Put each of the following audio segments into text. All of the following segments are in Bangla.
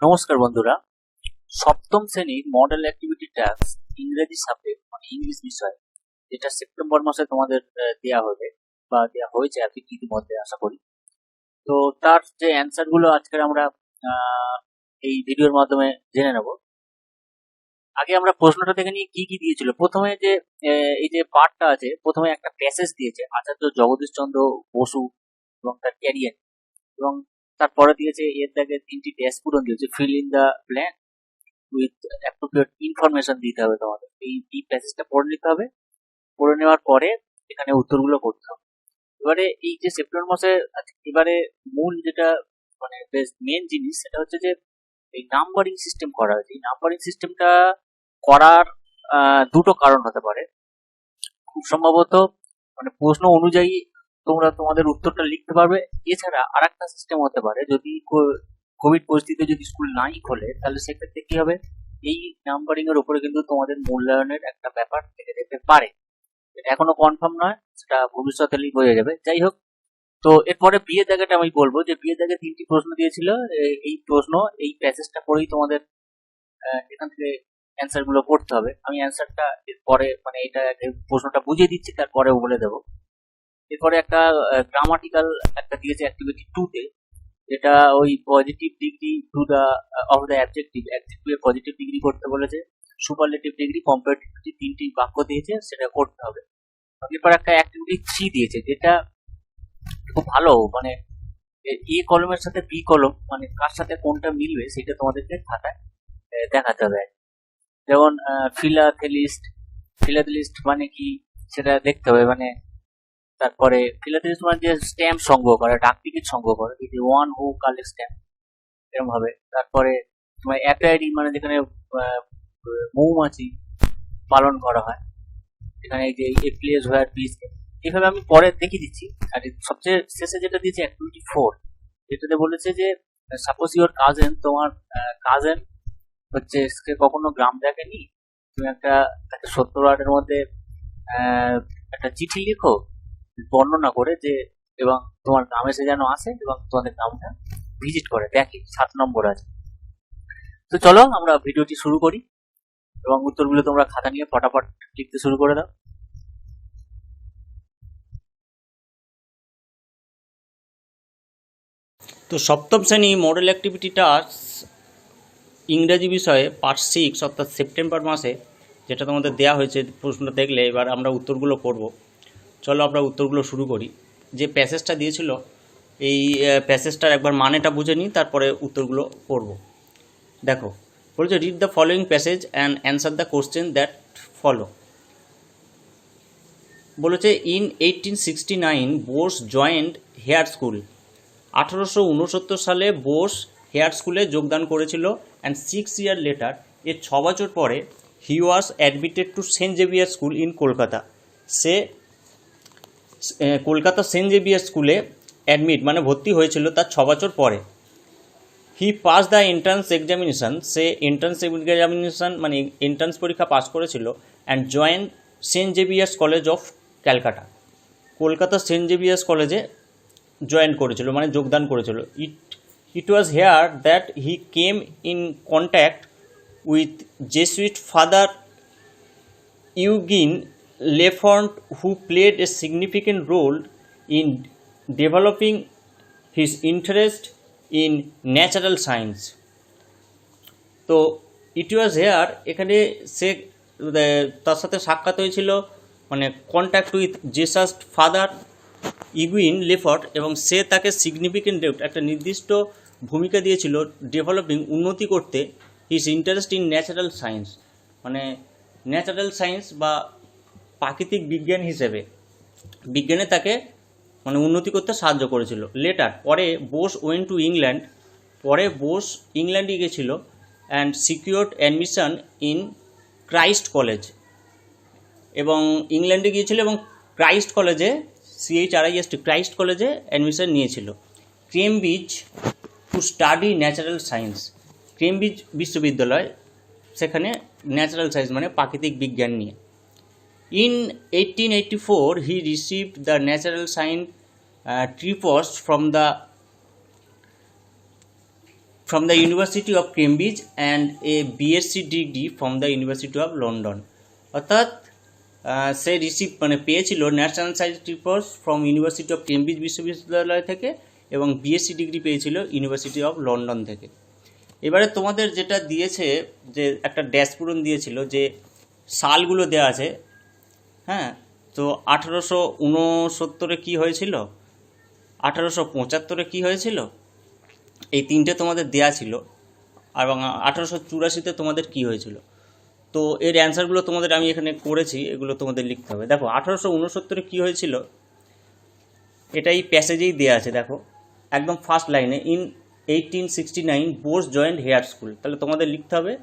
নমস্কার বন্ধুরা, সপ্তম শ্রেণীর মডেল অ্যাক্টিভিটি টাস্ক ইংরেজি সাবজেক্ট মানে ইংলিশ বিষয়, যেটা সেপ্টেম্বর মাসে তোমাদের দেওয়া হবে বা দেওয়া হয়েছে আর কি ইতিমধ্যে আশা করি। তো তার যে অ্যান্সার গুলো আজকে আমরা এই ভিডিওর মাধ্যমে জেনে নেব। আগে আমরা প্রশ্নটা দেখে নিই কি কি দিয়েছিল। প্রথমে যে এই যে পার্টটা আছে, প্রথমে একটা প্যাসেজ দিয়েছে আচার্য জগদীশ চন্দ্র বসু এবং তার ক্যারিয়ার, এবং তারপরে দিয়েছে এর দাগে 3টি ড্যাশ পূরণ দিয়েছে, fill in the blank with appropriate information দিতে হবে তোমাদের। এই প্যাসেজটা পড়ে নিতে হবে। পড়ে নেওয়ার পরে এখানে উত্তরগুলো করতে হবে। এবারে এই যে সেপ্টেম্বর মাসে এবারে মূল যেটা মানে মেন জিনিস সেটা হচ্ছে যে এই নাম্বারিং সিস্টেম করা হয়েছে। এই নাম্বারিং সিস্টেমটা করার দুটো কারণ হতে পারে। খুব সম্ভবত মানে প্রশ্ন অনুযায়ী তোমরা তোমাদের উত্তরটা লিখতে পারবে। এছাড়া আর একটা সিস্টেম হতে পারে, যদি কোভিড পরিস্থিতিতে যদি স্কুল নাই খোলে তাহলে সেক্ষেত্রে কি হবে, এই নাম্বারিং এর উপরে কিন্তু তোমাদের মূল্যায়নের একটা ব্যাপার থেকে যেতে পারে। এটা এখনো কনফার্ম নয়, সেটা ভবিষ্যতেই বোঝা যাবে। যাই হোক, তো এরপরে বিয়ে দাগেটা আমি বলবো যে বিয়ে দাগে 3টি প্রশ্ন দিয়েছিল। এই প্রশ্ন এই প্যাসেজটা পড়েই তোমাদের এখান থেকে অ্যান্সার গুলো করতে হবে। আমি অ্যান্সারটা পরে মানে এটা প্রশ্নটা বুঝিয়ে দিচ্ছি, তারপরে বলে দেবো। এরপরে একটা গ্রামাটিক্যাল একটা দিয়েছে অ্যাক্টিভিটি 2 তে, যেটা ওই positive degree to the of the অ্যাডজেক্টিভের পজিটিভ ডিগ্রি করতে বলেছে, সুপারলেটিভ ডিগ্রি, কম্পারেটিভ ডিগ্রি, 3টি বাক্য দিয়েছে, সেটা করতে হবে। এরপর একটা অ্যাক্টিভিটি 3 দিয়েছে, যেটা খুব ভালো, মানে এ কলমের সাথে বি কলম মানে কার সাথে কোনটা মিলবে সেটা তোমাদেরকে খাতায় দেখাতে হবে। যেমন ফিলাটেলিস্ট মানে কি সেটা দেখতে হবে, মানে তারপরে ফিলাটেলিস্ট মানে যে স্ট্যাম্প সংগ্রহ করে, ডাক টিকিট সংগ্রহ করে, এই যে ওয়ান হু কালেক্ট স্ট্যাম্প এরকম ভাবে। তারপরে তোমার অ্যাপিয়ারি মানে যেখানে মৌমাছি পালন করা হয়, এখানে এই যে প্লেস হোয়ার বিজ, এইভাবে আমি পরে দেখিয়ে দিচ্ছি। আর সবচেয়ে শেষে যেটা দিয়েছে অ্যাক্টিভিটি 4, যেটাতে বলেছে যে সাপোজ ইওর কাজেন, তোমার কাজেন হচ্ছে সে কখনো গ্রাম দেখেনি, তুমি একটা 70 ওয়ার্ডের মধ্যে একটা চিঠি লিখো বর্ণনা করে যে, এবং তোমার গ্রামে সে যেন আসে এবং তোমাদের গ্রামটা ভিজিট করে দেখে। 7 নম্বর আছে। তো চলো আমরা ভিডিওটি শুরু করি এবং উত্তরগুলো তোমরা খাতা নিয়ে ফটাফট লিখতে শুরু করে দাও। তো সপ্তম শ্রেণী মডেল অ্যাক্টিভিটি টাস্ক ইংরেজি বিষয়ে পার্ট 6 অর্থাৎ সেপ্টেম্বর মাসে যেটা তোমাদের দেওয়া হয়েছে, প্রশ্নটা দেখলে এবার আমরা উত্তরগুলো করব। চলো আমরা উত্তরগুলো শুরু করি। যে প্যাসেজটা দিয়েছিল এই প্যাসেজটার একবার মানেটা বুঝে নিই, তারপরে উত্তরগুলো করব। দেখো বলছে, read the following passage and answer the question that follow. বলেছে, in 1869 Bose joined Hare school. 1869 সালে বোস হেয়ার স্কুলে যোগদান করেছিল। অ্যান্ড 6 ইয়ার লেটার, এর 6 বছর পরে he was admitted to Saint Xavier school in Kolkata. সে কলকাতা সেন্ট জেভিয়ার স্কুলে অ্যাডমিট মানে ভর্তি হয়েছিল তার 6 বছর পরে। He pass the entrance examination, সে এন্ট্রান্স এক্সামিনেশান মানে এন্ট্রান্স পরীক্ষা পাস করেছিল। And join St Xavier's college of Calcutta, Kolkata St Xavier's কলেজে জয়েন করেছিল মানে যোগদান করেছিল। It was here that he came in contact with Jesuit father Eugene Lafont, who played a significant role in developing his interest in natural science. তো ইট ওয়াজ হেয়ার এখানে সে তার সাথে সাক্ষাৎ হয়েছিল, মানে contact with Jesus father Eugene Lafont, এবং সে তাকে সিগনিফিকেন্ট একটা নির্দিষ্ট ভূমিকা দিয়েছিল ডেভেলপিং উন্নতি করতে his interest in natural science, মানে ন্যাচারাল সায়েন্স বা প্রাকৃতিক বিজ্ঞান হিসেবে বিজ্ঞানে তাকে মানে উন্নতি করতে সাহায্য করেছিল। লেটার, পরে বোস ওয়েন টু ইংল্যান্ড, পরে বোস ইংল্যান্ডে গিয়েছিল। And secured admission in Christ college, এবং ইংল্যান্ডে গিয়েছিল এবং ক্রাইস্ট কলেজে CHRIST ক্রাইস্ট কলেজে অ্যাডমিশন নিয়েছিল। Cambridge two study natural science, Cambridge বিশ্ববিদ্যালয়, সেখানে ন্যাচারাল সায়েন্স মানে প্রাকৃতিক বিজ্ঞান নিয়ে। In 1884 he received the natural science TRIPS from the University of Cambridge and a BSc degree from the University of London. অর্থাৎ সে পেয়েছিল national science tips from university of Cambridge বিশ্ববিদ্যালয় থেকে এবং বিএসসি ডিগ্রি পেয়েছিল ইউনিভার্সিটি অফ লন্ডন থেকে। এবারে তোমাদের যেটা দিয়েছে যে একটা ড্যাশপূরণ দিয়েছিল যে সালগুলো দেওয়া আছে, হ্যাঁ, তো 1869 কী হয়েছিল, 1875 কী হয়েছিল, এই তিনটে তোমাদের দেয়া ছিল, এবং 1884 তোমাদের কী হয়েছিল। তো এর অ্যান্সারগুলো তোমাদের আমি এখানে করেছি, এগুলো তোমাদের লিখতে হবে। দেখো 1869 কী হয়েছিল, এটা এই প্যাসেজেই দেওয়া আছে। দেখো একদম ফার্স্ট লাইনে, in 1869 Bose joined Hare School, তাহলে তোমাদের লিখতে হবে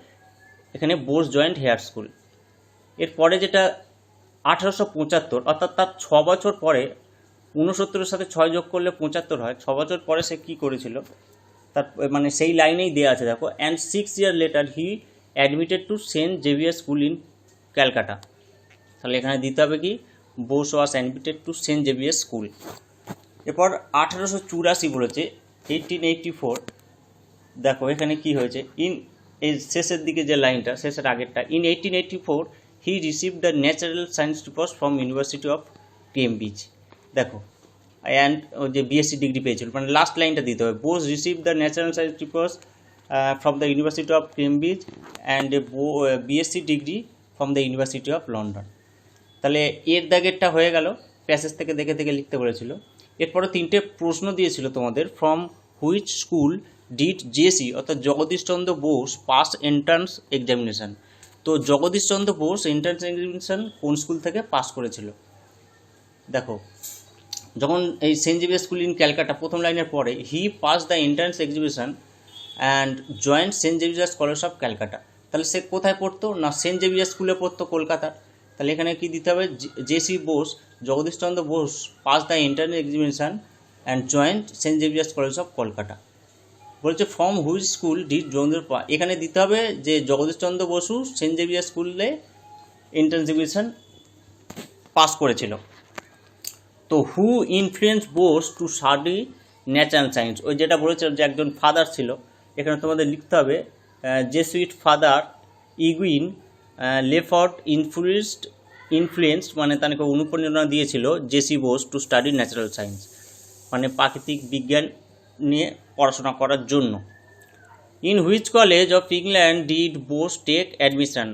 এখানে বোস জয়েন্ট হেয়ার স্কুল। এরপরে যেটা 1875, অর্থাৎ তার 6 বছর পরে, 69-এর সাথে 6 যোগ করলে 75 হয়, 6 বছর পরে সে কী করেছিল তার মানে সেই লাইনেই দেওয়া আছে। দেখো and 6 years later he admitted to Saint Xavier school in Calcutta, তাহলে এখানে দিতে হবে কি Bose was admitted to Saint Xavier School. এরপর 1884 বলেছে, 1884, দেখো এখানে কি হয়েছে, ইন এই শেষের দিকে যে লাইনটা, শেষের আগেরটা, in 1884 he receive the natural science tips from university of Cambridge. দেখো অ্যান্ড যে বিএসসি ডিগ্রি পেয়েছিল, মানে লাস্ট লাইনটা দিতে হবে, Bose receive the natural science tips from the university of Cambridge and BSc degree from the university of London. তাহলে এর দাগেরটা হয়ে গেল, প্যাসেজ থেকে দেখে দেখে লিখতে বলেছিল। এরপরে তিনটে প্রশ্ন দিয়েছিল তোমাদের, from which school did JC অর্থাৎ Jagadish Chandra Bose pass entrance examination. তো জগদীশচন্দ্র বোস এন্ট্রান্স এক্সামিনেশান কোন স্কুল থেকে পাস করেছিল। দেখো যখন এই St Xavier school in Calcutta প্রথম লাইনের পরে, he pass the entrance examination and joined St Xavier's college of Calcutta. তাহলে সে কোথায় পড়তো না, সেন্ট জেভিয়ার স্কুলে পড়তো কলকাতার। তাহলে এখানে কি দিতে হবে, JC Bose, Jagadish Chandra Bose pass the entrance examination and joined St Xavier's college of Kolkata. বলছে from which school did Jagadish, এখানে দিতে হবে যে জগদীশচন্দ্র বসু সেন্ট জেভিয়ার স্কুলে এন্ট্রান্স এক্সামিনেশান পাস করেছিল। তো who influence Bose to study natural science, ওই যেটা বলেছিল যে একজন ফাদার ছিল, এখানে তোমাদের লিখতে হবে Jesuit Father Eugene Lafont influenced, মানে তাকে অনুপ্রেরণা দিয়েছিল J C Bose to study natural science, মানে প্রাকৃতিক বিজ্ঞান নিয়ে পড়াশোনা করার জন্য। In which college of England did Bose take admission,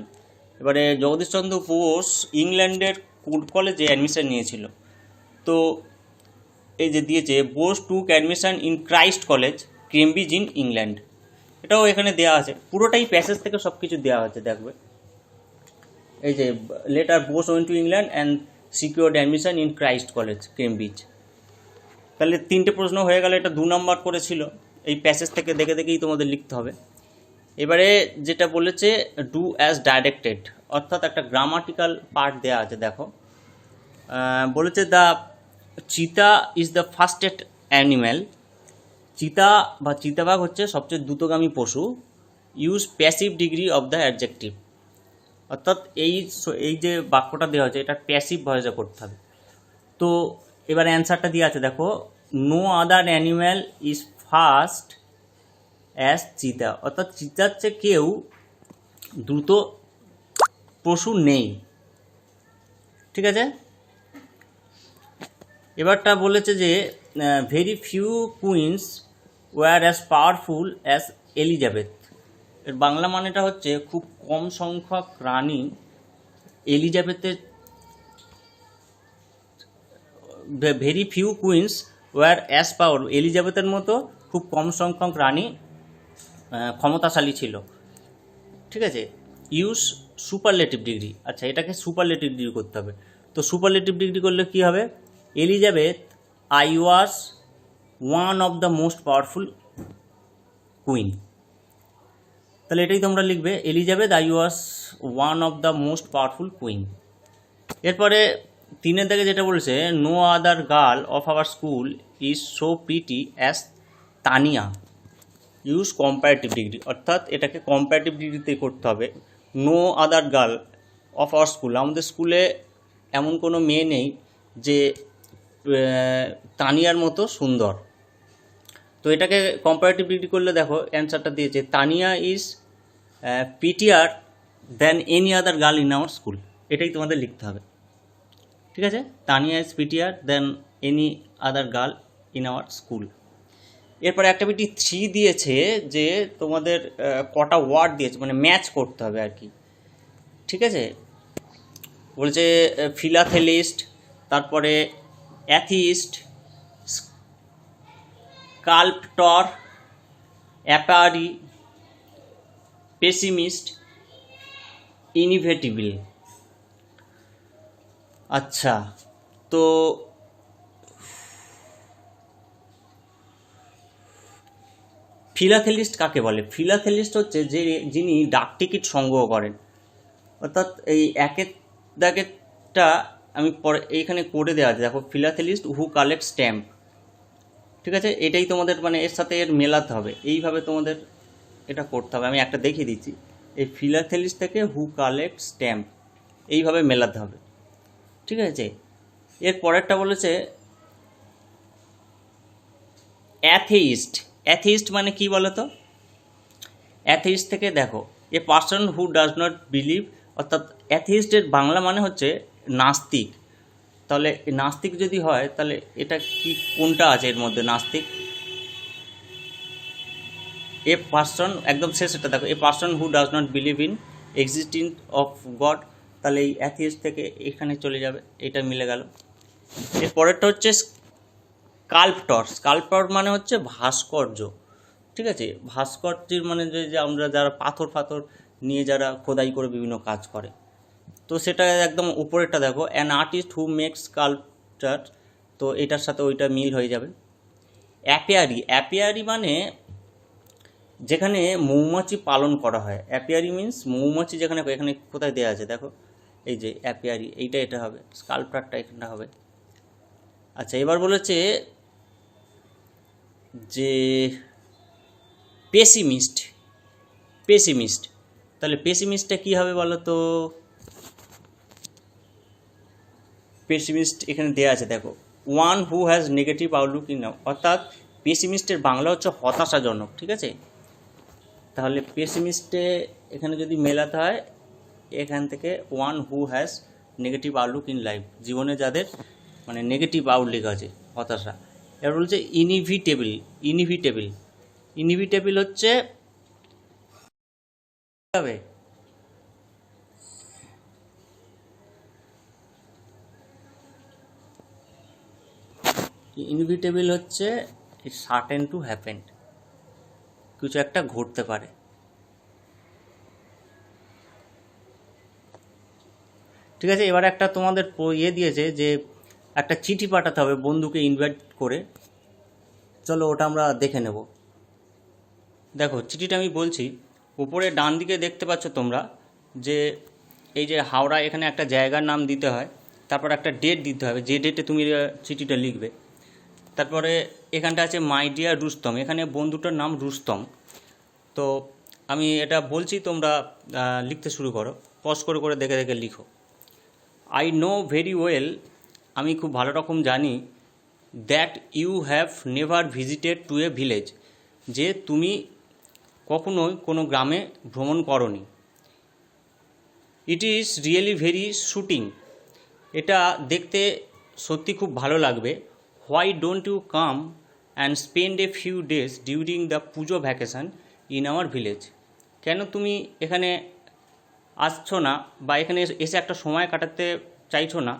এবারে জগদীশচন্দ্র বোস ইংল্যান্ডের কোন কলেজে অ্যাডমিশন নিয়েছিল। তো এই যে দিয়েছে Bose took admission in Christ college Cambridge in England, এটাও এখানে দেওয়া আছে, পুরোটাই প্যাসেজ থেকে সব কিছু দেওয়া আছে। দেখবে এই যে letter Bose went to England and secured admission in Christ college Cambridge. তাহলে তিনটে প্রশ্ন হয়ে গেল, এটা 2 নম্বর করেছিল, এই প্যাসেজ থেকে দেখে দেখেই তোমাদের লিখতে হবে। এবারে যেটা বলেছে ডু অ্যাজ ডাইরেক্টেড, অর্থাৎ একটা গ্রামাটিক্যাল পার্ট দেওয়া আছে। দেখো বলেছে দ্য চিতা ইজ দ্য ফাস্টেস্ট অ্যানিম্যাল, চিতা বা চিতাবাঘ হচ্ছে সবচেয়ে দ্রুতগামী পশু, use passive degree of the adjective, অর্থাৎ এই যে বাক্যটা দেওয়া হয়েছে এটা প্যাসিভ ভয়েসে করতে হবে। তো এবার অ্যান্সারটা দিয়ে আছে, দেখো no other animal is fast as cheetah, অর্থাৎ চিতার চেয়ে কেউ দ্রুত পশু নেই, ঠিক আছে। এবারটা বলেছে যে very few queens were as powerful as Elizabeth, এর বাংলা মানেটা হচ্ছে খুব কম সংখ্যক রানী এলিজাবেথের, very few queens were as power, এলিজাবেথের মতো খুব কম সংখ্যক রানী ক্ষমতাশালী ছিল, ঠিক আছে। ইউজ সুপারলেটিভ ডিগ্রি, আচ্ছা এটাকে সুপারলেটিভ ডিগ্রি করতে হবে। তো সুপারলেটিভ ডিগ্রি করলে কি হবে, Elizabeth I was one of the most powerful queen, তাহলে এটাই তোমরা লিখবে, Elizabeth I was one of the most powerful queen. এরপরে 3 থেকে যেটা বলেছে, no other girl of our school is so pretty as Tania, use comparative degree, অর্থাৎ এটাকে কম্পারেটিভ ডিগ্রিতে করতে হবে। No other girl of our school, আমাদের স্কুলে এমন কোনো মেয়ে নেই যে তানিয়ার মতো সুন্দর। তো এটাকে কম্পারেটিভ ডিগ্রি করলে দেখো অ্যান্সারটা দিয়েছে Tania is PTR than any other girl in our school, এটাই তোমাদের লিখতে হবে। ঠিক আছে, Tania is PTR than any other girl in our school. এরপরে অ্যাক্টিভিটি 3 দিয়েছে যে তোমাদের কটা ওয়ার্ড দিয়েছে, মানে ম্যাচ করতে হবে আর কি। ঠিক আছে, বলছে ফিলাথেলিস্ট, তারপরে অ্যাথিস্ট, স্কাল্পটর, অ্যাপারি, পেসিমিস্ট, ইনভেটিবল। আচ্ছা, তো ফিলাথেলিস্ট কাকে বলে? ফিলাথেলিস্ট হচ্ছে যিনি ডাক টিকিট সংগ্রহ করেন, অর্থাৎ এই একের দাগেরটা আমি পরে এইখানে করে দেওয়া আছে, দেখো ফিলাথেলিস্ট হু কালেক্ট স্ট্যাম্প। ঠিক আছে, এটাই তোমাদের মানে এর সাথে এর মেলাতে হবে, এইভাবে তোমাদের এটা করতে হবে। আমি একটা দেখিয়ে দিচ্ছি, এই ফিলাথেলিস্ট থেকে হু কালেক্ট স্ট্যাম্প এইভাবে মেলাতে হবে। ঠিক আছে, এর পরেরটা বলেছে অ্যাথেইস্ট। অ্যাথেইস্ট মানে কি বলো তো? অ্যাথেইস্ট থেকে দেখো a person who does not believe, অর্থাৎ অ্যাথেইস্টের বাংলা মানে হচ্ছে নাস্তিক। তাহলে নাস্তিক যদি হয় তাহলে এটা কি কোনটা আছে এর মধ্যে নাস্তিক? এ পার্সন, একদম শেষটা দেখো, a person who does not believe in existence of god, তাহলে এই অ্যাথিস্ট থেকে এখানে চলে যাবে, এটা মিলে গেল। এর পরেরটা হচ্ছে স্কাল্পটর। স্কাল্পটর মানে হচ্ছে ভাস্কর্য। ঠিক আছে, ভাস্কর্যের মানে যে আমরা যারা পাথর নিয়ে যারা খোদাই করে বিভিন্ন কাজ করে, তো সেটা একদম উপরেরটা দেখো an artist who makes sculpture, তো এটার সাথে ওইটা মিল হয়ে যাবে। অ্যাপিয়ারি, অ্যাপিয়ারি মানে যেখানে মৌমাছি পালন করা হয়। অ্যাপিয়ারি মিন্স মৌমাছি যেখানে, এখানে কোথায় দেওয়া আছে দেখো, এই যে অ্যাপিয়ারি, এটা হবে, স্কাল্পচারটা এখানটা হবে। আচ্ছা, এবার বলেছে যে পেসিমিস্ট। পেসিমিস্ট, তাহলে পেসিমিস্টটা কী হবে বলো তো? পেসিমিস্ট এখানে দেওয়া আছে দেখো, one who has negative Outlook in, অর্থাৎ পেসিমিস্টের বাংলা হচ্ছে হতাশাজনক। ঠিক আছে, তাহলে পেসিমিস্টে এখানে যদি মেলাতে হয় এখান থেকে one who has negative Outlook in life, জীবনে যাদের মানে নেগেটিভ আউটলুক আছে, হতাশা। এবার বলছে ইনইভিটেবল। ইনইভিটেবল, ইনইভিটেবল হচ্ছে হবে ইনভিটেবল হচ্ছে সার্টেন টু হ্যাপেন, কিছু একটা ঘটতে পারে। ঠিক আছে, এবার একটা তোমাদের ইয়ে দিয়েছে যে একটা চিঠি পাঠাতে হবে বন্ধুকে ইনভাইট করে, চলো ওটা আমরা দেখে নেব। দেখো চিঠিটা আমি বলছি, উপরে ডান দিকে দেখতে পাচ্ছ তোমরা যে এই যে হাওড়া, এখানে একটা জায়গার নাম দিতে হয়, তারপর একটা ডেট দিতে হবে, যে ডেটে তুমি চিঠিটা লিখবে। তারপরে এখানটা আছে মাই ডিয়ার রুস্তম, এখানে বন্ধুটার নাম রুস্তম। তো আমি এটা বলছি, তোমরা লিখতে শুরু করো, পজ করে করে দেখে দেখে লিখো। আই নো ভেরি ওয়েল, আমি খুব ভালো রকম জানি, that you have never visited to a village, যে তুমি কখনোই কোনো গ্রামে ভ্রমণ করনি। It is really very soothing, এটা দেখতে সত্যি খুব ভালো লাগবে। Why don't you come and spend a few days during the Puja vacation in our village, কেন তুমি এখানে আসছো না বা এখানে এসে একটা সময় কাটাতে চাইছো না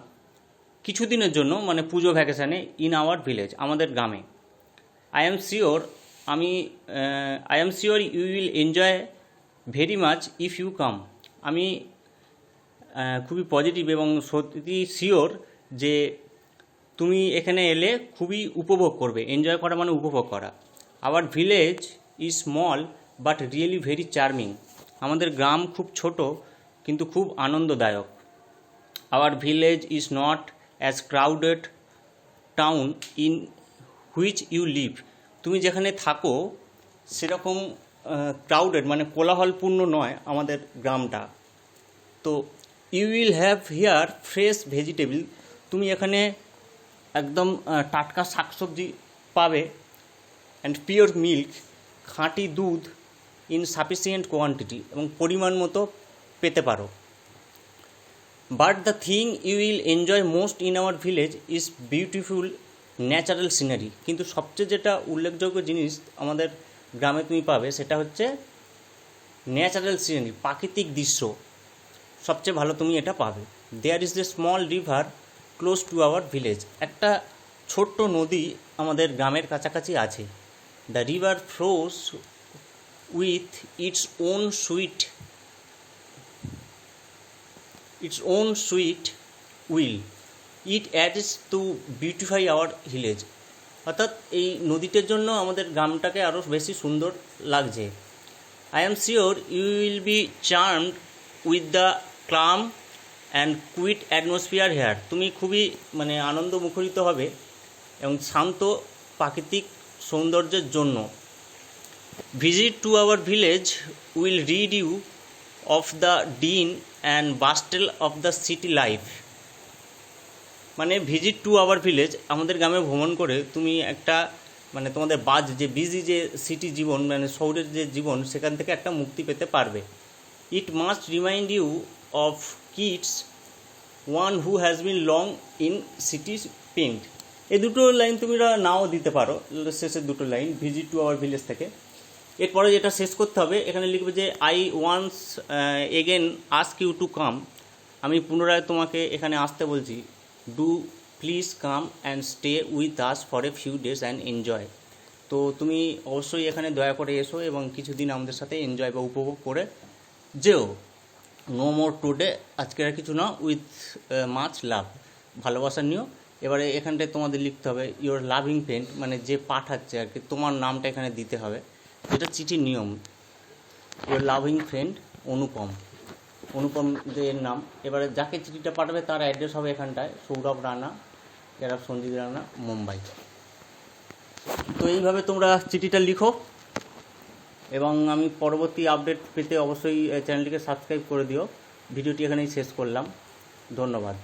কিছুদিনের জন্য, মানে পুজো ভ্যাকেশানে, ইন আওয়ার ভিলেজ, আমাদের গ্রামে। I am sure you will enjoy very much if you come, আমি খুবই পজিটিভ এবং সত্যি শিওর যে তুমি এখানে এলে খুবই উপভোগ করবে। এনজয় করা মানে উপভোগ করা। Our village is small but really very charming, আমাদের গ্রাম খুব ছোট কিন্তু খুব আনন্দদায়ক। Our village is not as crowded town in which you live, তুমি যেখানে থাকো সেরকম ক্রাউডেড মানে কোলাহলপূর্ণ নয় আমাদের গ্রামটা। তো you will have here fresh vegetable, তুমি এখানে একদম টাটকা শাকসবজি পাবে। অ্যান্ড পিওর মিল্ক, খাঁটি দুধ ইন সাফিসিয়েন্ট কোয়ান্টিটি, এবং পরিমাণ মতো পেতে পারো। But the thing you will enjoy most in our village is beautiful natural scenery. কিন্তু সবচেয়ে যেটা উল্লেখযোগ্য জিনিস আমাদের গ্রামে তুমি পাবে সেটা হচ্ছে ন্যাচারাল সিনারি, প্রাকৃতিক দৃশ্য সবচেয়ে ভালো তুমি এটা পাবে। There is a small river close to our village, একটা ছোট্ট নদী আমাদের গ্রামের কাছাকাছি আছে। The river flows with its own sweet will, it adds to beautify our village. অর্থাৎ এই নদীটার জন্য আমাদের গ্রামটাকে আরও বেশি সুন্দর লাগছে। I am sure you will be charmed with the calm and quiet atmosphere here. তুমি খুবই আনন্দ মুখরিত হবে এবং শান্ত প্রাকৃতিক সৌন্দর্যের জন্য। Visit to our village will rid you of the din and bustle of the city life. Visit to our village, আমাদের গ্রামে ভ্রমণ করে তুমি একটা তোমাদের যে বিজি যে সিটি জীবন, শহরের যে জীবন, সেখান থেকে একটা মুক্তি পেতে পারবে। It must remind you of kids one who has been long in city pent. এই দুটো লাইন তুমি নাও দিতে পারো, শেষের দুটো line visit to our village থেকে। এরপরে যেটা শেষ করতে হবে, এখানে লিখবে যে I once again ask you to come, আমি পুনরায় তোমাকে এখানে আসতে বলছি। Do please come and stay with us for a few days and enjoy. তো তুমি অবশ্যই এখানে দয়া করে এসো এবং কিছুদিন আমাদের সাথে এনজয় বা উপভোগ করে যেও। নো মোর টুডে, আজকে আর কিছু না, উইথ মাচ লাভ, ভালোবাসা নিও। এবারে এখানটায় তোমাদের লিখতে হবে ইউর লাভিং ফ্রেন্ড, যে পাঠাচ্ছে আর কি, তোমার নামটা এখানে দিতে হবে, যেটা চিঠির নিয়ম। ইউর লাভিং ফ্রেন্ড অনুপম এর নাম। এবারে যাকে চিঠিটা পাঠাবে তার অ্যাড্রেস হবে এখানটায় সৌরভ রানা, এরা সঞ্জিত রানা, মুম্বাই। তো এইভাবে তোমরা চিঠিটা লিখো এবং আমি পরবর্তী আপডেট পেতে অবশ্যই চ্যানেলটিকে সাবস্ক্রাইব করে দিও। ভিডিওটি এখানেই শেষ করলাম, ধন্যবাদ।